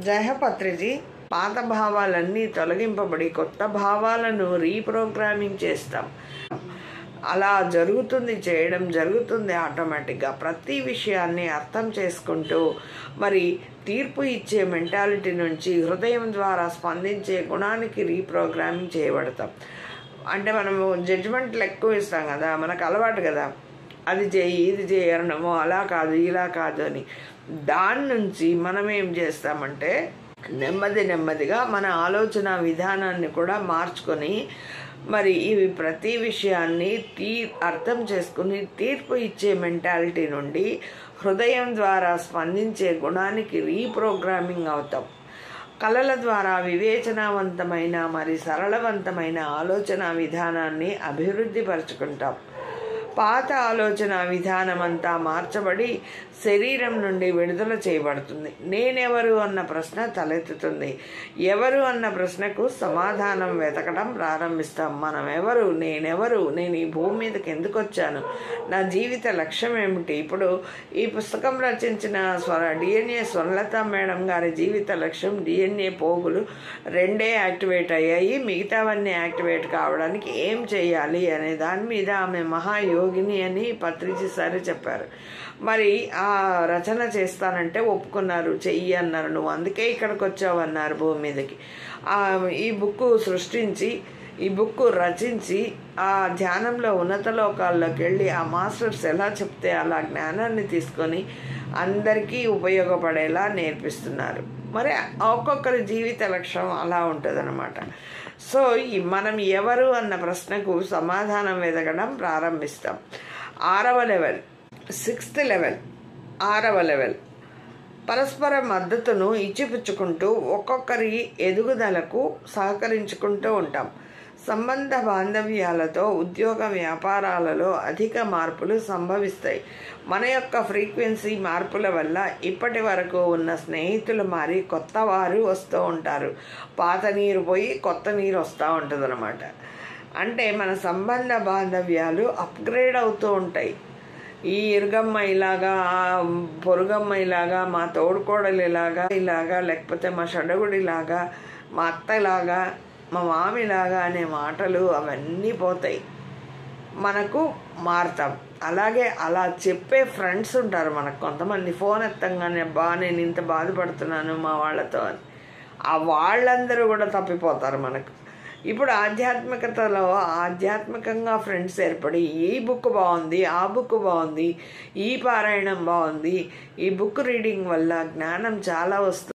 జయపత్రిజీ, పాత భావాలన్నీ తొలగింపబడి కొత్త భావాలను రీప్రోగ్రామింగ్ చేస్తాం. అలా చేయడం జరుగుతుంది ఆటోమేటిక్గా. ప్రతి విషయాన్ని అర్థం చేసుకుంటూ మరి తీర్పు ఇచ్చే మెంటాలిటీ నుంచి హృదయం ద్వారా స్పందించే గుణానికి రీప్రోగ్రామింగ్ చేయబడతాం. అంటే మనము జడ్జిమెంట్లు ఎక్కువ ఇస్తాం కదా, మనకు అలవాటు కదా, అది చేయి ఇది చేయడమో, అలా కాదు ఇలా కాదు అని. దాని నుంచి మనం ఏం చేస్తామంటే నెమ్మదిగా మన ఆలోచన విధానాన్ని కూడా మార్చుకొని మరి ఇవి ప్రతి విషయాన్ని అర్థం చేసుకుని తీర్పు ఇచ్చే మెంటాలిటీ నుండి హృదయం ద్వారా స్పందించే గుణానికి రీప్రోగ్రామింగ్ అవుతాం. కళల ద్వారా వివేచనావంతమైన మరి సరళవంతమైన ఆలోచన విధానాన్ని అభివృద్ధి పరుచుకుంటాం. పాత ఆలోచన విధానం అంతా మార్చబడి శరీరం నుండి విడుదల చేయబడుతుంది. నేనెవరు అన్న ప్రశ్న తలెత్తుతుంది. ఎవరు అన్న ప్రశ్నకు సమాధానం వెతకడం ప్రారంభిస్తాం. మనం ఎవరు, నేనెవరు, నేను ఈ భూమి మీదకి ఎందుకు వచ్చాను, నా జీవిత లక్ష్యం ఏమిటి? ఇప్పుడు ఈ పుస్తకం రచించిన డిఎన్ఏ స్వర్ణలత మేడం గారి జీవిత లక్ష్యం డిఎన్ఏ పోగులు 2 యాక్టివేట్ అయ్యాయి, మిగతావన్నీ యాక్టివేట్ కావడానికి ఏం చేయాలి అనే దాని మీద ఆమె మహాయోగిని అని పత్రిజీ సార్ చెప్పారు. మరి ఆ రచన చేస్తానంటే ఒప్పుకున్నారు, చెయ్యి అన్నారు. నువ్వు అందుకే ఇక్కడికి వచ్చావు అన్నారు భూమి మీదకి. ఈ బుక్ సృష్టించి ఈ బుక్ రచించి ఆ ధ్యానంలో ఉన్నత లోకాల్లోకి వెళ్ళి ఆ మాస్టర్స్ ఎలా చెప్తే అలా జ్ఞానాన్ని తీసుకొని అందరికీ ఉపయోగపడేలా నేర్పిస్తున్నారు. మరి ఒక్కొక్కరి జీవిత లక్ష్యం అలా ఉంటుంది. సో మనం ఎవరు అన్న ప్రశ్నకు సమాధానం వెతకడం ప్రారంభిస్తాం. 6వ లెవెల్, 6th లెవెల్, 6వ లెవెల్ పరస్పర మద్దతును ఇచ్చిపుచ్చుకుంటూ ఒక్కొక్కరి ఎదుగుదలకు సహకరించుకుంటూ ఉంటాం. సంబంధ బాంధవ్యాలతో ఉద్యోగ వ్యాపారాలలో అధిక మార్పులు సంభవిస్తాయి. మన యొక్క ఫ్రీక్వెన్సీ మార్పుల వల్ల ఇప్పటి వరకు ఉన్న స్నేహితులు మారి కొత్త వారు వస్తూ ఉంటారు. పాత నీరు పోయి కొత్త నీరు వస్తూ ఉంటుంది. అంటే మన సంబంధ బాంధవ్యాలు అప్గ్రేడ్ అవుతూ ఉంటాయి. ఈ ఇరుగమ్మ ఇలాగా, పొరుగమ్మ ఇలాగా, మా తోడుకోడలు ఇలాగా, లేకపోతే మా షడగుడిలాగా, మా అత్తలాగా, మా మామిలాగా అనే మాటలు అవన్నీ పోతాయి, మనకు మారుతాం. అలాగే అలా చెప్పే ఫ్రెండ్స్ ఉంటారు మనకు. కొంతమంది ఫోన్ ఎత్తంగానే నేను ఇంత బాధపడుతున్నాను మా వాళ్ళతో అని, ఆ వాళ్ళందరూ కూడా తప్పిపోతారు మనకు. ఇప్పుడు ఆధ్యాత్మికతలో ఆధ్యాత్మికంగా ఫ్రెండ్స్ ఏర్పడి ఈ బుక్ బాగుంది, ఆ బుక్ బాగుంది, ఈ పారాయణం బాగుంది, ఈ బుక్ రీడింగ్ వల్ల జ్ఞానం చాలా వస్తుంది.